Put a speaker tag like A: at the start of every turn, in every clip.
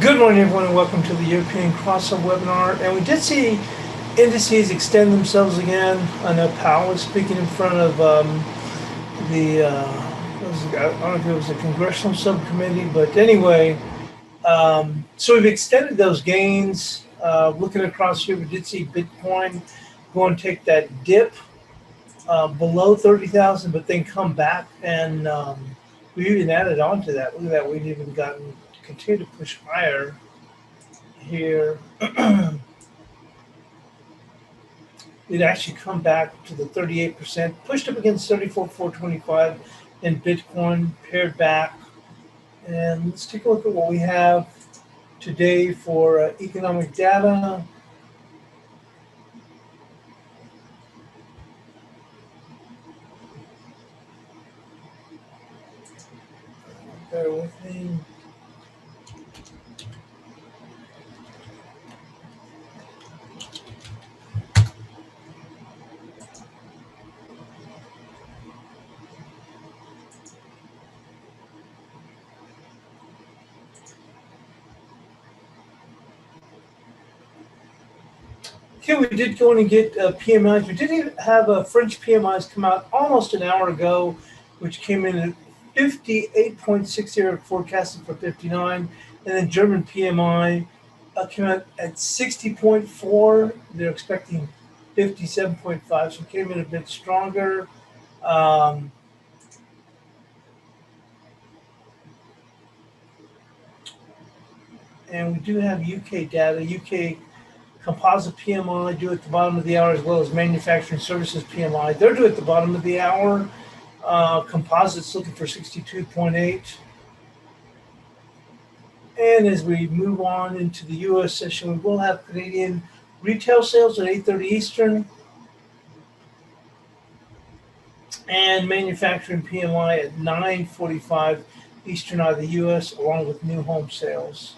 A: Good morning, everyone, and welcome to the European crossover webinar. And we did see indices extend themselves again. I know Powell was speaking in front of I don't know if it was a congressional subcommittee, but anyway, so we've extended those gains. Looking across here, we did see Bitcoin go and take that dip below 30,000, but then come back, and we even added on to that. Look at that, we've even gotten continue to push higher here. It actually come back to the 38%, pushed up against 34,425 in Bitcoin, paired back. And let's take a look at what we have today for economic data. Bear with me. Okay, we did go in and get PMIs. We did have French PMIs come out almost an hour ago, which came in at 58.60, forecasted for 59. And then German PMI came out at 60.4. They're expecting 57.5, so it came in a bit stronger. And we do have UK data. UK composite PMI due at the bottom of the hour, as well as manufacturing services PMI. They're due at the bottom of the hour. Composites looking for 62.8. And as we move on into the U.S. session, we will have Canadian retail sales at 8:30 Eastern, and manufacturing PMI at 9:45 Eastern out of the U.S., along with new home sales.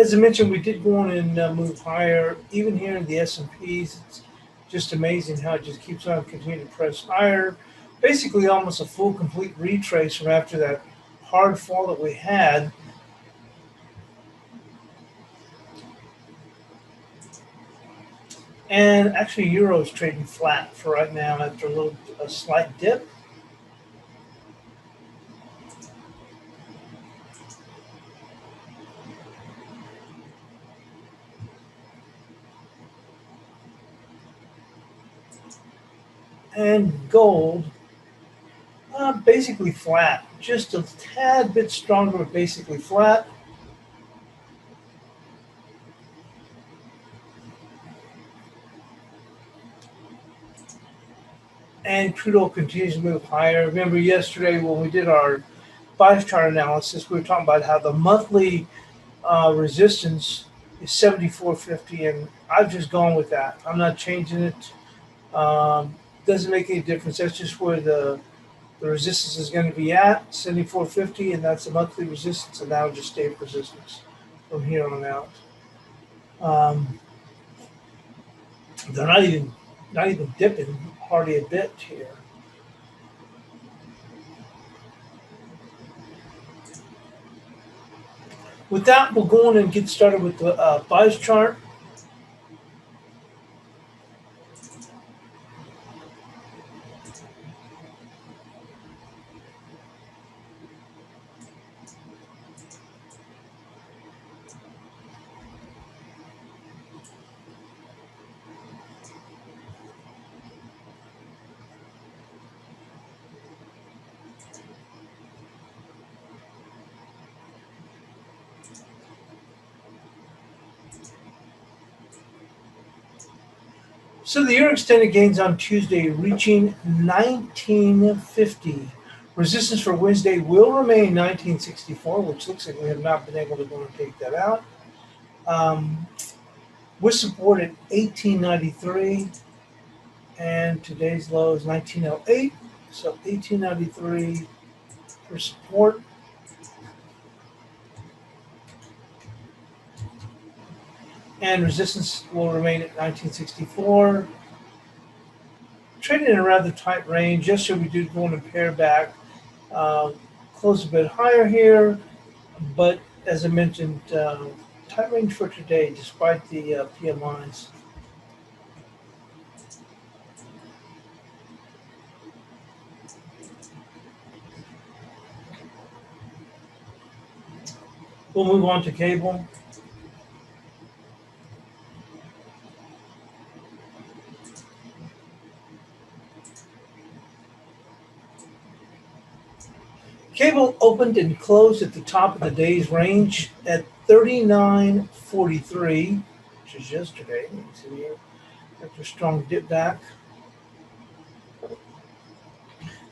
A: As I mentioned, we did go on and move higher. Even here in the S&Ps, it's just amazing how it just keeps on continuing to press higher. Basically almost a full complete retrace from after that hard fall that we had. And actually Euro is trading flat for right now after a slight dip. And gold, basically flat, just a tad bit stronger, but basically flat. And crude oil continues to move higher. Remember yesterday when we did our bias chart analysis, we were talking about how the monthly resistance is 74.50, and I've just gone with that. I'm not changing it. Doesn't make any difference. That's just where the resistance is going to be at, 74.50, and that's the monthly resistance, and that'll just stay at resistance from here on out. They're not even dipping hardly a bit here. With that, we'll go on and get started with the bias chart. So the euro extended gains on Tuesday, reaching 1950. Resistance for Wednesday will remain 1964, which looks like we have not been able to go and take that out. With support at 1893, and today's low is 1908. So 1893 for support. And resistance will remain at 1964. trading in a rather tight range. Yesterday we did go on a pair back, uh, closed a bit higher here, but as I mentioned, tight range for today despite the PMIs. We'll move on to cable. Cable opened and closed at the top of the day's range at 39.43, which is yesterday. You can see here after a strong dip back.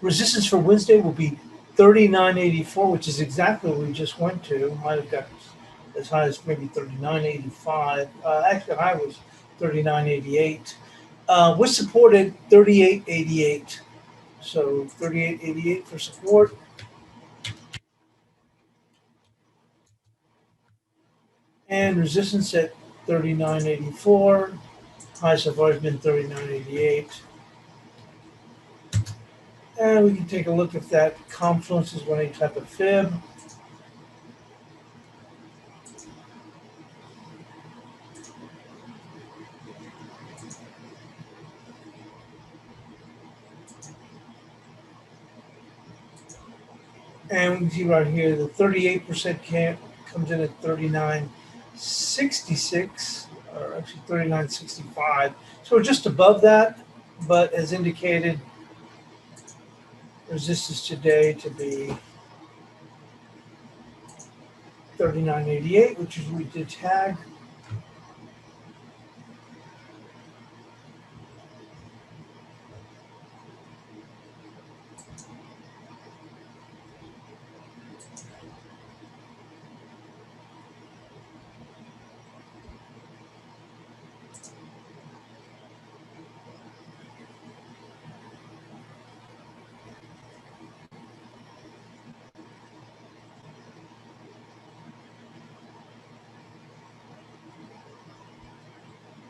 A: Resistance for Wednesday will be 39.84, which is exactly what we just went to. Might have got as high as maybe 39.85. Actually, the high was 39.88. Which supported 38.88. So 38.88 for support. And resistance at 39.84. Highs have always been 39.88. And we can take a look if that confluence is on any type of fib. And we can see right here the 38% camp comes in at 39.66, or actually 39.65. So we're just above that, but as indicated, resistance today to be 39.88, which is what we did tag.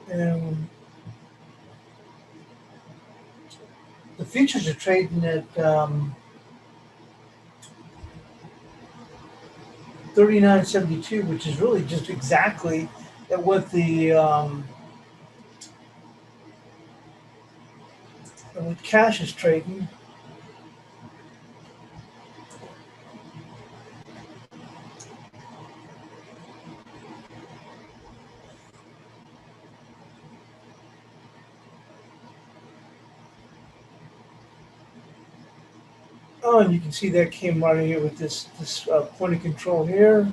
A: And the futures are trading at 39.72, which is really just exactly at what the what cash is trading. Oh, and you can see that came right here with this point of control here.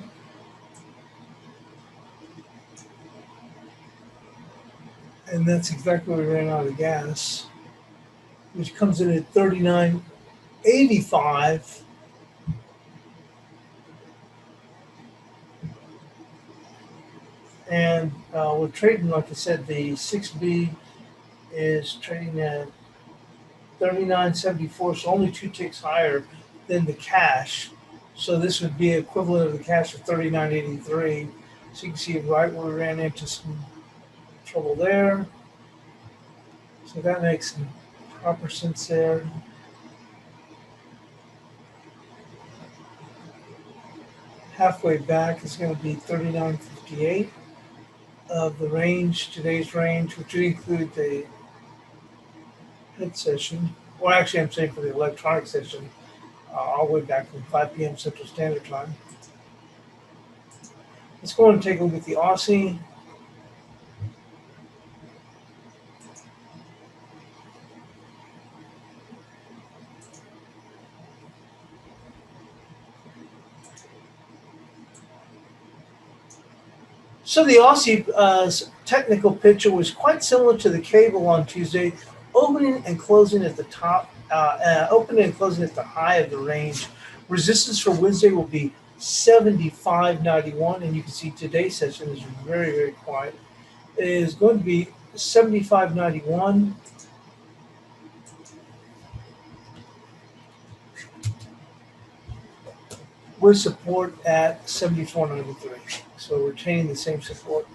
A: And that's exactly where we ran out of gas, which comes in at 39.85. And we're trading, like I said, the 6B is trading at 39.74, so only 2 ticks higher than the cash. So this would be equivalent of the cash of 39.83. So you can see right where we ran into some trouble there. So that makes some proper sense there. Halfway back is going to be 39.58 of the range, today's range, which would include the head session. Well, actually, I'm saying for the electronic session, all the way back from 5 p.m. Central Standard Time. Let's go and take a look at the Aussie. So the Aussie technical picture was quite similar to the cable on Tuesday, opening and closing at the top, opening and closing at the high of the range. Resistance for Wednesday will be 75.91, and you can see today's session is very, very quiet. It is going to be 75.91. With support at 74.93. So retaining the same support.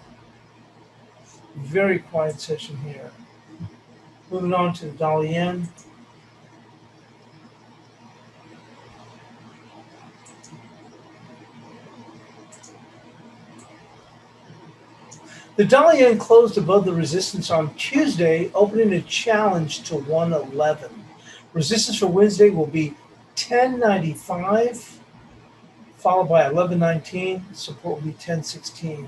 A: Very quiet session here. Moving on to the dollar yen. The dollar yen closed above the resistance on Tuesday, opening a challenge to 111. Resistance for Wednesday will be 1095, followed by 1119. Support will be 1016.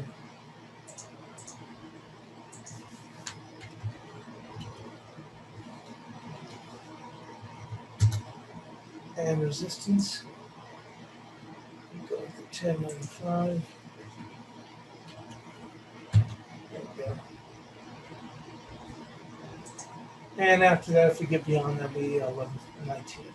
A: And resistance, go with the 1095. There we go. And after that, if we get beyond, that'll be 1119.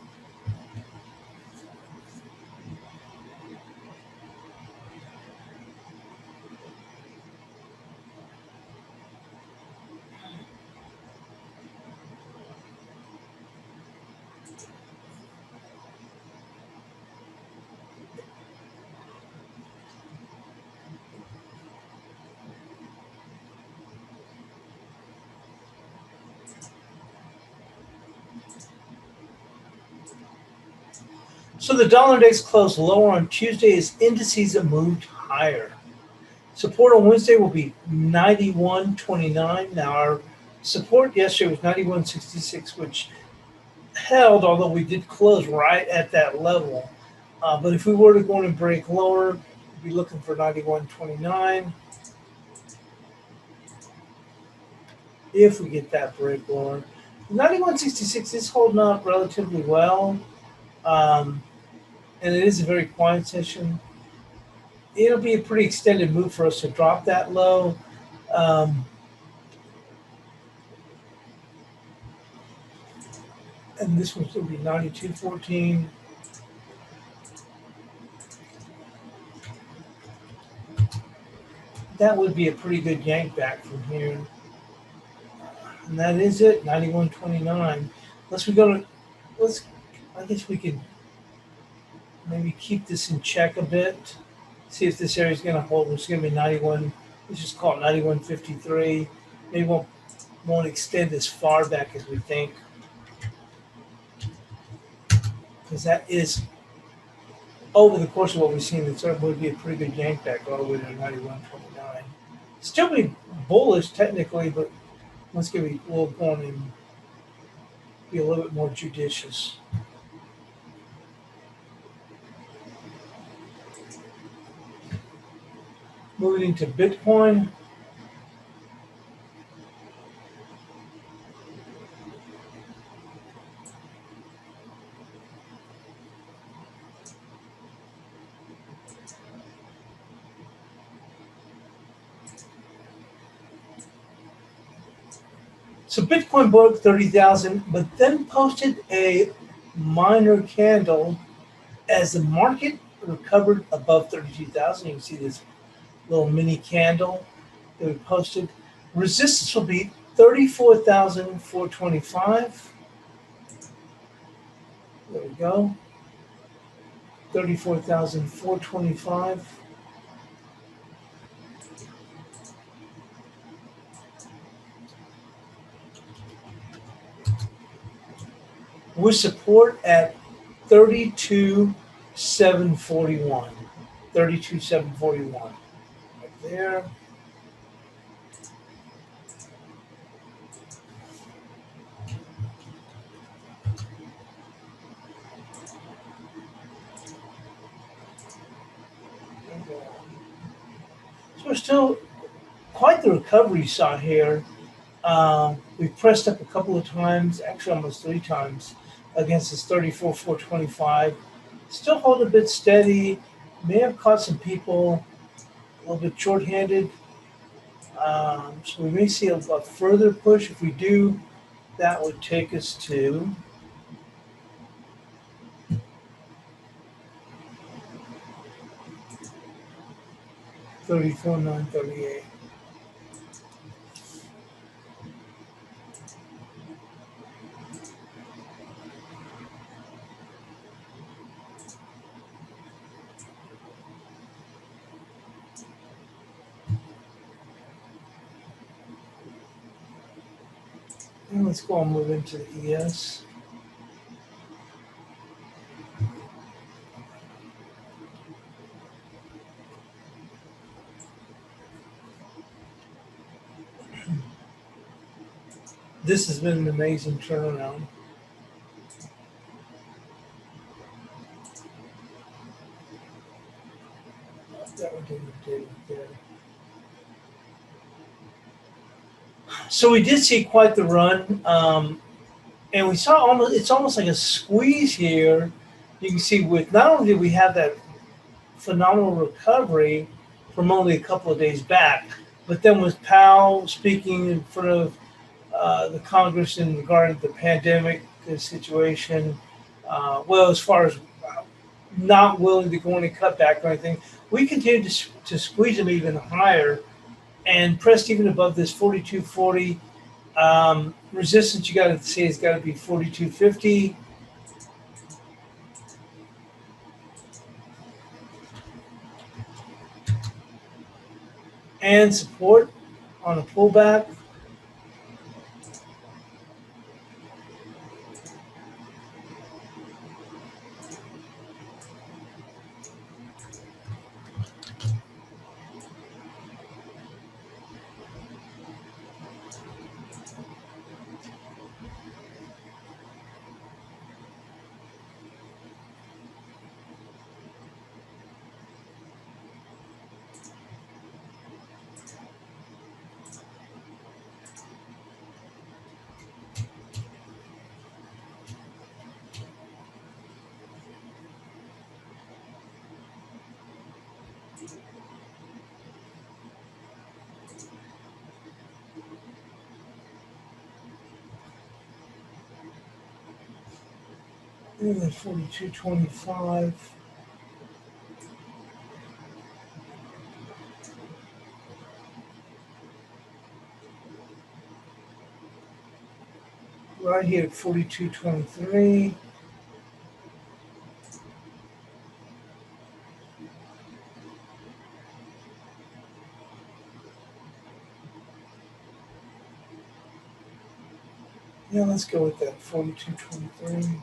A: So the dollar index closed lower on Tuesday as indices have moved higher. Support on Wednesday will be 91.29. Now our support yesterday was 91.66, which held, although we did close right at that level. But if we were to go and break lower, we'd be looking for 91.29. If we get that break lower, 91.66 is holding up relatively well, and it is a very quiet session. It'll be a pretty extended move for us to drop that low. And this one's going to be 92.14. That would be a pretty good yank back from here. And that is it, 91.29. Unless we go to, I guess we could maybe keep this in check a bit. See if this area is going to hold. It's going to be 91. Let's just call it 91.53. Maybe won't extend as far back as we think, because that is over the course of what we've seen. It would be a pretty good yank back all the way to 91.29. Still be bullish technically, but let's give it a little going and be a little bit more judicious. Moving into Bitcoin. So Bitcoin broke 30,000, but then posted a minor candle as the market recovered above 32,000. You can see this little mini candle that we posted. Resistance will be 34,425. There we go. 34,425. With support at 32,741. 32,741. Right there. So we're still quite the recovery you saw here. We've pressed up a couple of times, actually almost 3 times, against this 34,425. Still hold a bit steady. May have caught some people a little bit short-handed. So we may see a further push. If we do, that would take us to 34,938. And let's go and move into the ES. This has been an amazing turnaround. That one didn't there. So we did see quite the run, and we saw it's almost like a squeeze here. You can see with not only did we have that phenomenal recovery from only a couple of days back, but then with Powell speaking in front of the Congress in regard to the pandemic situation, well, as far as not willing to go any cutback or anything, we continued to squeeze them even higher and pressed even above this 42.40 resistance. You got to say it's got to be 42.50. And support on a pullback. And then 42.25. Right here at 42.23. Yeah, let's go with that 42.23.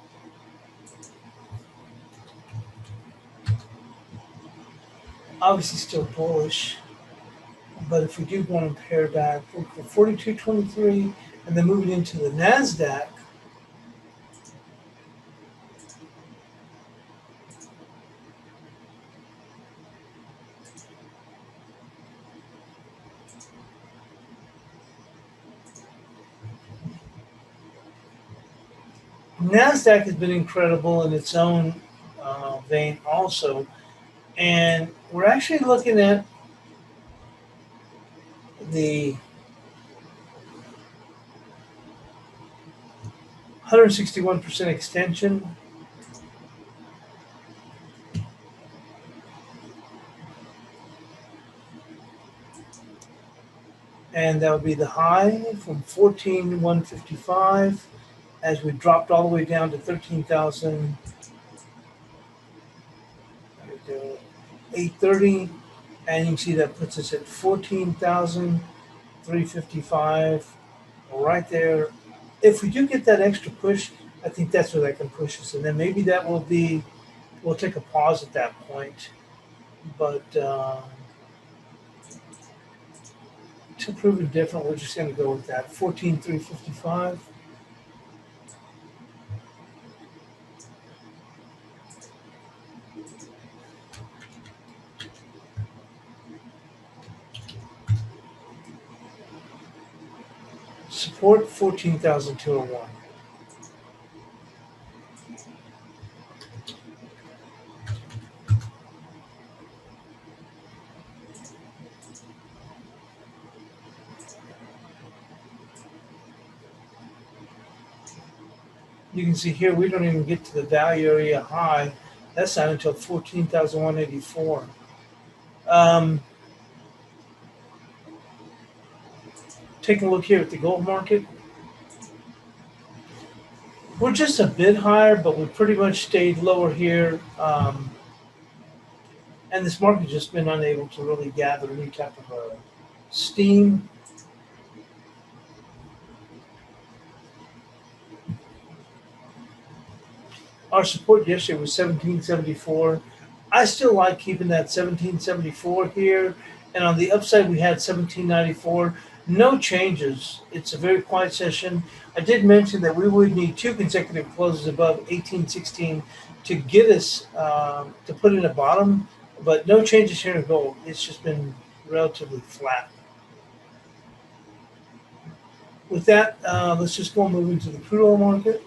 A: Obviously still bullish, but if we do want to pare back, look for 42.23 and then moving into the Nasdaq. Nasdaq has been incredible in its own vein also, and we're actually looking at the 161% extension, and that would be the high from 14,155 as we dropped all the way down to 13,830, and you can see that puts us at 14,355 right there. If we do get that extra push, I think that's where that can push us, and then maybe that will be, we'll take a pause at that point. But to prove it different, we're just going to go with that 14,355. Support 14,201. You can see here we don't even get to the value area high. That's not until 14,184. Taking a look here at the gold market. We're just a bit higher, but we pretty much stayed lower here. And this market just been unable to really gather any type of steam. Our support yesterday was 1774. I still like keeping that 1774 here. And on the upside, we had 1794. No changes. It's a very quiet session. I did mention that we would need two consecutive closes above 1816 to get us to put in a bottom, but no changes here in gold. It's just been relatively flat. With that, let's just go and move into the crude oil market.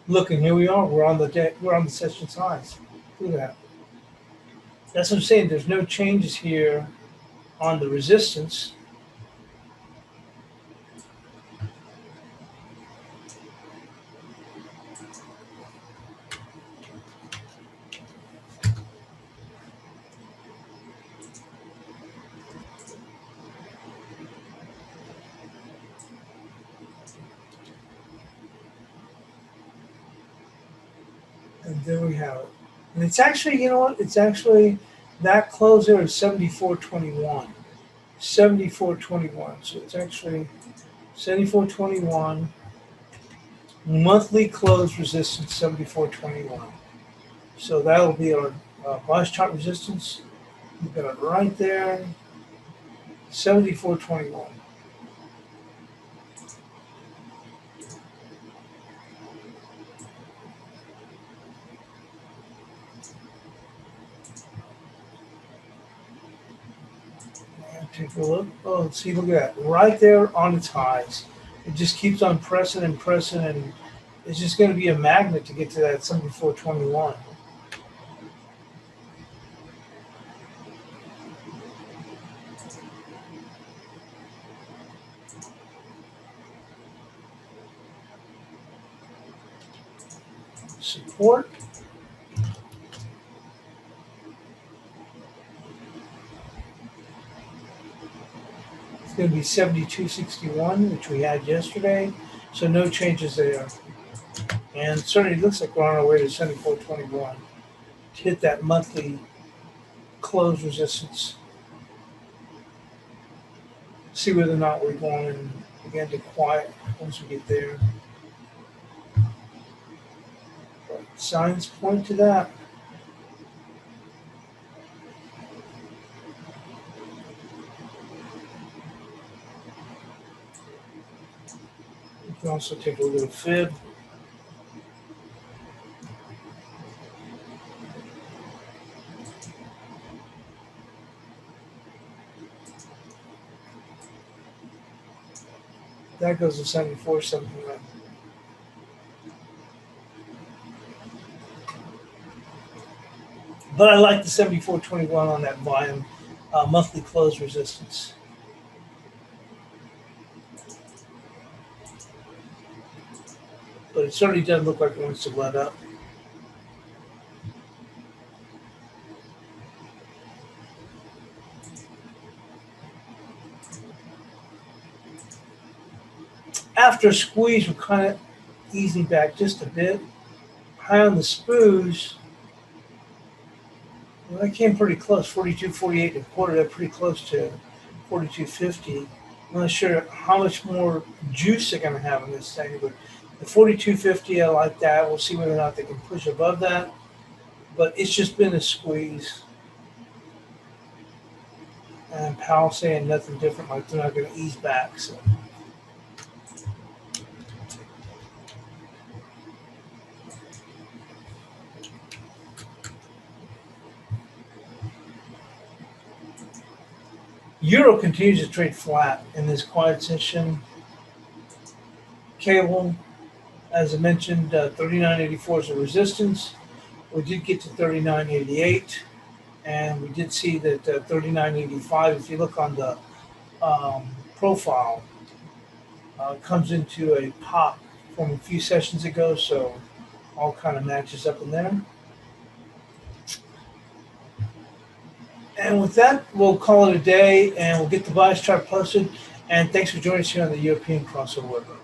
A: Look, and here we are. We're on the day. We're on the session's highs. Look at that. That's what I'm saying. There's no changes here on the resistance. And there we have it. And it's actually, you know what? It's actually that close there is 74.21. 74.21. So it's actually 74.21. Monthly close resistance 74.21. So that'll be our bias chart resistance. You've got it right there. 74.21. Take a look. Oh, see, look at that. Right there on its highs. It just keeps on pressing and pressing, and it's just going to be a magnet to get to that 74.21. Support. It's going to be 72.61, which we had yesterday. So no changes there. And certainly looks like we're on our way to 74.21 to hit that monthly close resistance. See whether or not we're going again to quiet once we get there. But signs point to that. You can also take a little fib. That goes to 74, something like that. But I like the 74.21 on that volume monthly close resistance. But it certainly doesn't look like it wants to let up. After a squeeze, we're kind of easing back just a bit. High on the SPOOs. Well, that came pretty close, 42.48 and a quarter. That's pretty close to 42.50. I'm not sure how much more juice they're going to have in this thing, but the 42.50, I like that. We'll see whether or not they can push above that. But it's just been a squeeze. And Powell saying nothing different, like they're not going to ease back. So. Euro continues to trade flat in this quiet session. Cable, as I mentioned, 39.84 is a resistance. We did get to 39.88, and we did see that 39.85, if you look on the profile, comes into a pop from a few sessions ago, so all kind of matches up in there. And with that, we'll call it a day, and we'll get the bias chart posted. And thanks for joining us here on the European Crossover Webinar.